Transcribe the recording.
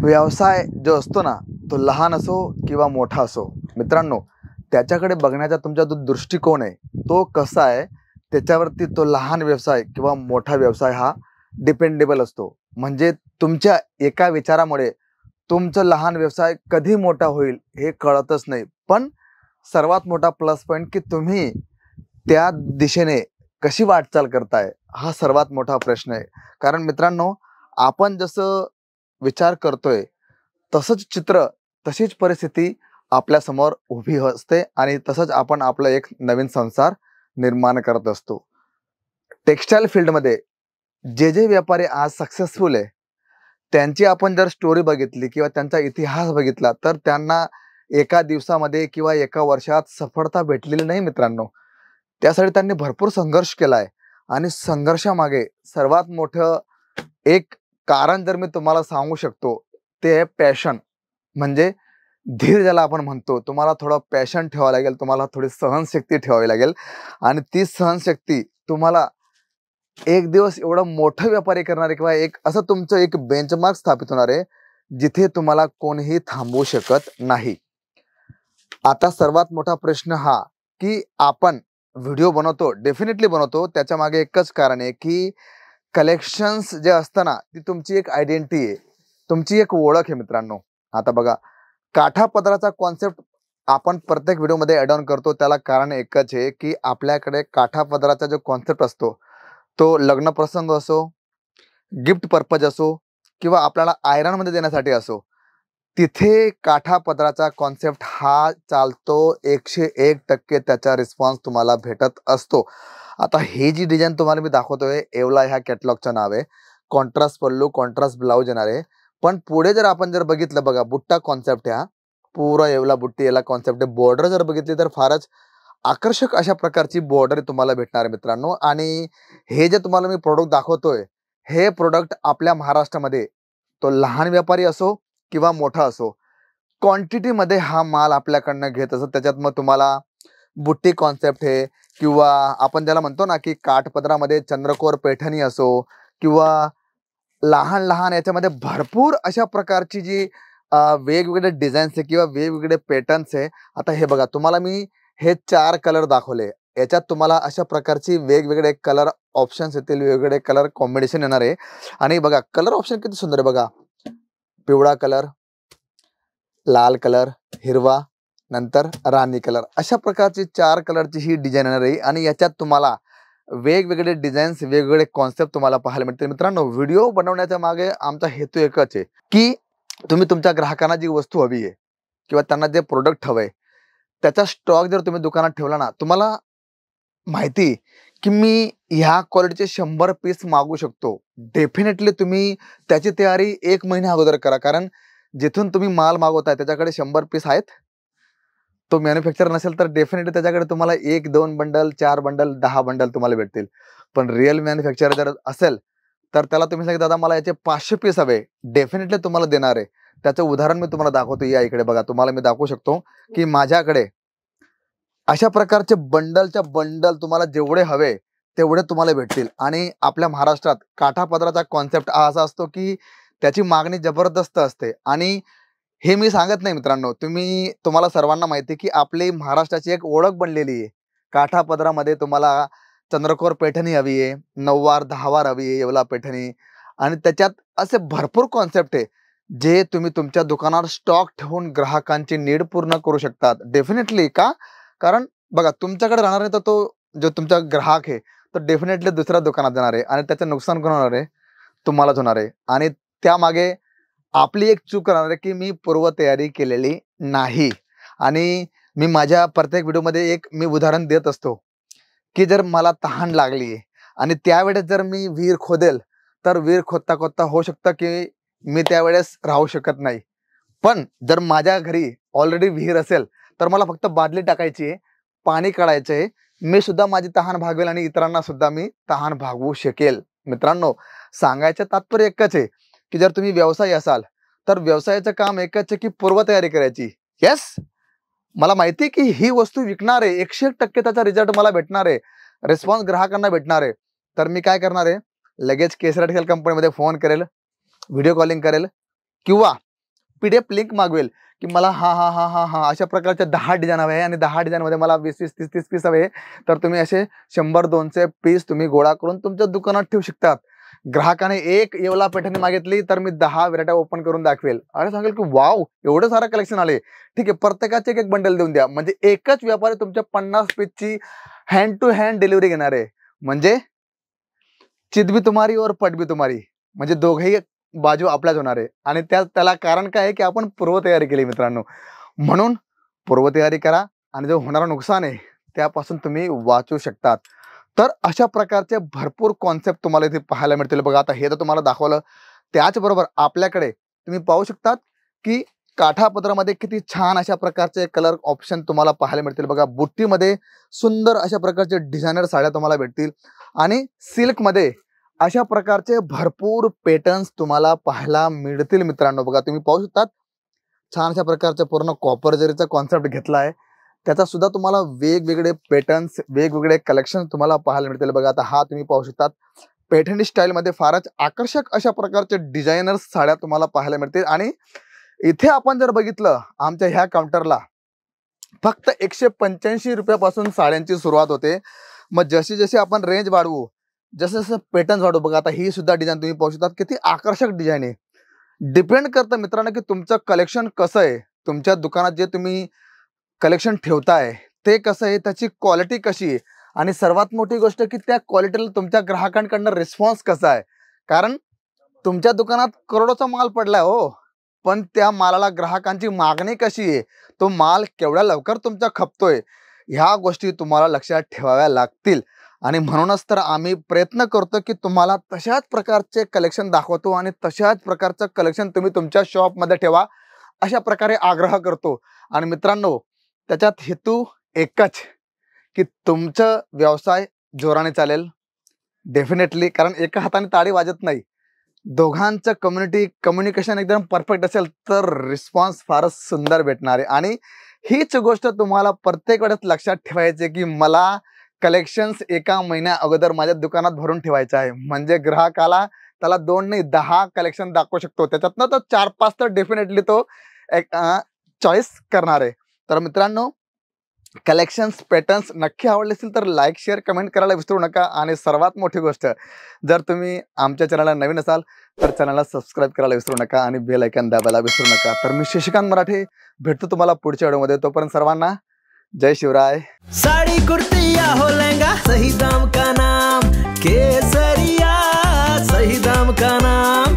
व्यवसाय जो असतो ना, तो लहान असो किंवा मोठा असो, मित्रांनो, त्याच्याकडे बघण्याचा तुमचा जो दृष्टिकोन आहे, तो कसा आहे, त्याच्यावरती तो लहान व्यवसाय किंवा मोठा व्यवसाय हा डिपेंडेबल असतो. म्हणजे तुमच्या एका विचारामुळे तुमचा लहान व्यवसाय कधी मोठा होईल हे कळतच नाही. पण सर्वात मोठा प्लस पॉइंट की तुम्ही त्या दिशेने कशी वाटचाल करताय, हा सर्वात मोठा प्रश्न आहे. कारण मित्रांनो, आपण जसं विचार करतोय तसंच चित्र, तशीच परिस्थिती आपल्या समोर उभी असते आणि तसंच आपण आपला एक नवीन संसार निर्माण करत असतो. टेक्सटाईल फील्डमध्ये जे व्यापारी आज सक्सेसफुल आहे, त्यांची आपण जर स्टोरी बघितली किंवा त्यांचा इतिहास बघितला, तर त्यांना एका दिवसामध्ये किंवा एका वर्षात सफलता भेटलेली नाही मित्रांनो. त्यासाठी त्यांनी भरपूर संघर्ष केलाय आणि संघर्षामागे सर्वात मोठं एक कारण जर मी तुम्हाला सांगू शकतो, ते आहे पॅशन. म्हणजे धीर ज्याला आपण म्हणतो. तुम्हाला थोडं पॅशन ठेवावं लागेल, तुम्हाला थोडी सहनशक्ती ठेवावी लागेल आणि ती सहनशक्ती तुम्हाला एक दिवस एवढं मोठं व्यापारी करणार आहे किंवा एक असं तुमचं एक बेंचमार्क स्थापित होणार आहे, जिथे तुम्हाला कोणीही थांबवू शकत नाही. आता सर्वात मोठा प्रश्न हा की आपण व्हिडिओ बनवतो, डेफिनेटली बनवतो. त्याच्या मागे एकच कारण आहे की कलेक्शन्स जे असतं ना, ती तुमची एक आयडेंटिटी आहे, तुमची एक ओळख आहे मित्रांनो. आता बघा, काठापदराचा कॉन्सेप्ट आपण प्रत्येक व्हिडिओमध्ये ॲड ऑन करतो. त्याला कारण एकच आहे की आपल्याकडे काठापदराचा जो कॉन्सेप्ट असतो, तो लग्न प्रसंग असो, गिफ्ट पर्पज असो किंवा आपल्याला आयरनमध्ये देण्यासाठी असो, तिथे काठापदराचा कॉन्सेप्ट हा चालतो. 101% त्याचा रिस्पॉन्स तुम्हाला भेटत असतो. आता ही जी डिझाईन तुम्हाला मी दाखवतोय, येवला ह्या कॅटलॉगचं नाव आहे. कॉन्ट्रास्ट पल्लू, कॉन्ट्रास्ट ब्लाऊज येणार आहे. पण पुढे जर आपण जर बघितलं, बघा, बुट्टा कॉन्सेप्ट आहे. पुरा येवला बुट्टी याला कॉन्सेप्ट आहे. बॉर्डर जर बघितली तर फारच आकर्षक अशा प्रकारची बॉर्डर तुम्हाला भेटणार आहे मित्रांनो. आणि हे जे तुम्हाला मी प्रोडक्ट दाखवतोय, हे प्रोडक्ट आपल्या महाराष्ट्रामध्ये तो लहान व्यापारी असो किंवा मोठा असो, क्वांटिटीमध्ये हा माल आपल्याकडनं घेत असत. त्याच्यात मग तुम्हाला बुट्टी कॉन्सेप्ट आहे किंवा आपण ज्याला म्हणतो ना की काठपदरामध्ये चंद्रकोर पैठणी असो किंवा लहान लहान याच्यामध्ये भरपूर अशा प्रकारची जी वेगवेगळे डिझाईन्स आहे किंवा वेगवेगळे पॅटर्न्स आहे. आता हे बघा, तुम्हाला मी हे 4 कलर दाखवले. याच्यात तुम्हाला अशा प्रकारची वेगवेगळे कलर ऑप्शन्स येतील, वेगवेगळे कलर कॉम्बिनेशन येणार आहे. आणि बघा, कलर ऑप्शन किती सुंदर आहे बघा. पिवळा कलर, लाल कलर, हिरवा, नंतर राणी कलर, अशा प्रकारची 4 कलरची ही डिझाईन येणार आहे. आणि याच्यात तुम्हाला वेगवेगळे डिझाईन्स, वेगवेगळे कॉन्सेप्ट तुम्हाला पाहायला मिळतील. मित्रांनो, व्हिडिओ बनवण्याच्या मागे आमचा हेतू एकच आहे की तुम्ही तुमच्या ग्राहकांना जी वस्तू हवी आहे किंवा त्यांना जे प्रोडक्ट हवंय, त्याचा स्टॉक जर तुम्ही दुकानात ठेवला ना, तुम्हाला माहिती की मी ह्या क्वालिटीचे 100 पीस मागू शकतो, डेफिनेटली तुम्ही त्याची तयारी 1 महिना अगोदर करा. कारण जिथून तुम्ही माल मागवताय त्याच्याकडे 100 पीस आहेत. तो मॅन्युफॅक्चर नसेल तर डेफिनेटली त्याच्याकडे तुम्हाला 1-2 बंडल, 4 बंडल, 10 बंडल तुम्हाला भेटतील. पण रिअल मॅन्युफॅक्चर जर असेल तर त्याला तुम्ही सांगितलं, दादा मला याचे 500 पीस हवे, डेफिनेटली तुम्हाला देणार आहे. त्याचं उदाहरण मी तुम्हाला दाखवतो. या इकडे बघा, तुम्हाला मी दाखवू शकतो की माझ्याकडे अशा प्रकारचे बंडलच्या बंडल तुम्हाला जेवढे हवे तेवढे तुम्हाला भेटतील. आणि आपल्या महाराष्ट्रात काठापदराचा कॉन्सेप्ट असा असतो की त्याची मागणी जबरदस्त असते. आणि हे मी सांगत नाही मित्रांनो, तुम्हाला सर्वांना माहिती आहे की आपली महाराष्ट्राची एक ओळख बनलेली आहे. काठापदरामध्ये तुम्हाला चंद्रकोर पैठणी हवी आहे, 9वार 10वार हवी आहे, येवला पैठणी. आणि त्याच्यात असे भरपूर कॉन्सेप्ट आहे जे तुम्ही तुमच्या दुकानावर स्टॉक ठेवून ग्राहकांची नीड पूर्ण करू शकतात. डेफिनेटली. का? कारण बघा, तुमच्याकडे राहणार आहे तर तो जो तुमचा ग्राहक आहे तो डेफिनेटली दुसऱ्या दुकानात जाणार आहे आणि त्याचं नुकसान कोण होणार आहे? तुम्हालाच होणार आहे. आणि त्यामागे आपली एक चूक राहणार आहे की मी पूर्वतयारी केलेली नाही. आणि मी माझ्या प्रत्येक व्हिडिओमध्ये एक उदाहरण देत असतो की जर मला तहान लागली आणि त्यावेळेस जर मी विहीर खोदेल तर विहीर खोदता खोदता होऊ शकतं की मी त्यावेळेस राहू शकत नाही. पण जर माझ्या घरी ऑलरेडी विहीर असेल तर मला फक्त बादली टाकायची आहे, पाणी काढायचं आहे, मी सुद्धा माझी तहान भागवेल आणि इतरांना सुद्धा मी तहान भागवू शकेल. मित्रांनो, सांगायचं तात्पर्य एकच आहे की जर तुम्ही व्यवसायी असाल तर व्यवसायाचं काम एकच आहे की पूर्वतयारी करायची. येस, मला माहिती आहे की ही वस्तू विकणार आहे, 101% त्याचा रिझल्ट मला भेटणार आहे, रिस्पॉन्स ग्राहकांना भेटणार आहे. तर मी काय करणार आहे, लगेच केसर टेक्सटाईल कंपनीमध्ये फोन करेल, व्हिडिओ कॉलिंग करेल किंवा PDF लिंक मागवेल की मला हा हा हा हा हा अशा प्रकारच्या 10 डिझाईन हवे आणि 10 डिझाईनमध्ये मला 20-20, 30-30 पीस हवे, तर तुम्ही असे 100-200 पीस तुम्ही गोळा करून तुमच्या दुकानात ठेवू शकतात. ग्राहकाने एक येवला पैठणी मागितली तर मी 10 व्हरायटी ओपन करून दाखवेल आणि सांगेल की वाव एवढं सारं कलेक्शन आले, ठीक आहे प्रत्येकाचे एक एक बंडल देऊन द्या. म्हणजे एकच व्यापारी तुमच्या 50 पीसची हँड टू हँड डिलिव्हरी घेणार आहे. म्हणजे चित भी तुम्हारी और पट भी तुम्हारी, म्हणजे दोघेही बाजू आपल्याच होणार आहे. आणि त्याला कारण काय आहे की आपण पूर्वतयारी केली मित्रांनो. म्हणून पूर्वतयारी करा आणि जो होणारा नुकसान आहे त्यापासून तुम्ही वाचू शकतात. तर अशा प्रकारचे भरपूर कॉन्सेप्ट तुम्हाला इथे पाहायला मिळतील बघा. आता हे तर तुम्हाला दाखवलं, त्याचबरोबर आपल्याकडे तुम्ही पाहू शकतात की काठापदरामध्ये किती छान अशा प्रकारचे कलर ऑप्शन तुम्हाला पाहायला मिळतील बघा. बुट्टीमध्ये सुंदर अशा प्रकारचे डिझायनर साड्या तुम्हाला भेटतील आणि सिल्कमध्ये अशा प्रकारचे भरपूर पॅटर्न्स तुम्हाला पाहायला मिळतील मित्रांनो. बघा तुम्ही पाहू शकतात छान अशा प्रकारचे पूर्ण कॉपर जरीचा कॉन्सेप्ट घेतला आहे. त्याचा सुद्धा तुम्हाला वेगवेगळे पॅटर्न्स वेगवेगळे कलेक्शन तुम्हाला पाहायला मिळतील बघा. आता हा तुम्ही पाहू शकतात पैठणी स्टाईलमध्ये फारच आकर्षक अशा प्रकारचे डिझायनर्स साड्या तुम्हाला पाहायला मिळतील. आणि इथे आपण जर बघितलं आमच्या ह्या काउंटरला फक्त 185 रुपयापासून साड्यांची सुरुवात होते. मग जशी जशी आपण रेंज वाढवू, जसं जसं पॅटर्न्स वाढवू, बघा आता ही सुद्धा डिझाईन तुम्ही पाहू शकतात किती आकर्षक डिझाईन आहे. डिपेंड करतं मित्रांनो की तुमचं कलेक्शन कसं आहे, तुमच्या दुकानात जे तुम्ही कलेक्शन ठेवताय ते कसं आहे, त्याची क्वालिटी कशी आहे आणि सर्वात मोठी गोष्ट की त्या क्वालिटीला तुमच्या ग्राहकांकडनं रिस्पॉन्स कसा आहे. कारण तुमच्या दुकानात करोडोचा माल पडलाय हो, पण त्या मालाला ग्राहकांची मागणी कशी आहे, तो माल केवढ्या लवकर तुमचा खपतोय, ह्या गोष्टी तुम्हाला लक्षात ठेवाव्या लागतील. आणि म्हणूनच तर आम्ही प्रयत्न करतो की तुम्हाला तशाच प्रकारचे कलेक्शन दाखवतो आणि तशाच प्रकारचं कलेक्शन तुम्ही तुमच्या शॉपमध्ये ठेवा अशा प्रकारे आग्रह करतो. आणि मित्रांनो त्याच्यात हेतू एकच की तुमचं व्यवसाय जोराने चालेल डेफिनेटली, कारण एका हाताने ताळी वाजत नाही. दोघांचं कम्युनिकेशन एकदम परफेक्ट असेल तर रिस्पॉन्स फारच सुंदर भेटणार आहे. आणि हीच गोष्ट तुम्हाला प्रत्येक वेळेस लक्षात ठेवायची आहे की मला कलेक्शन्स एका महिन्या अगोदर माझ्या दुकानात भरून ठेवायचं आहे. म्हणजे ग्राहकाला त्याला 2 नाही 10 कलेक्शन दाखवू शकतो, त्याच्यातनं तो 4-5 तर डेफिनेटली तो एक चॉईस करणार आहे. तर मित्रांनो कलेक्शन्स पॅटर्न्स नक्की आवडले असतील तर लाईक शेअर कमेंट करायला विसरू नका. आणि सर्वात मोठी गोष्ट, जर तुम्ही आमच्या चॅनलला नवीन असाल तर चॅनलला सबस्क्राईब करायला विसरू नका आणि बेल आयकॉन दाबायला विसरू नका. तर मी शशिकांत मराठे भेटतो तुम्हाला पुढच्या व्हिडिओमध्ये. तोपर्यंत सर्वांना जय शिवराय. साड़ी कुर्ती या हो लहंगा, सही दाम का नाम केसरिया, सही दाम का नाम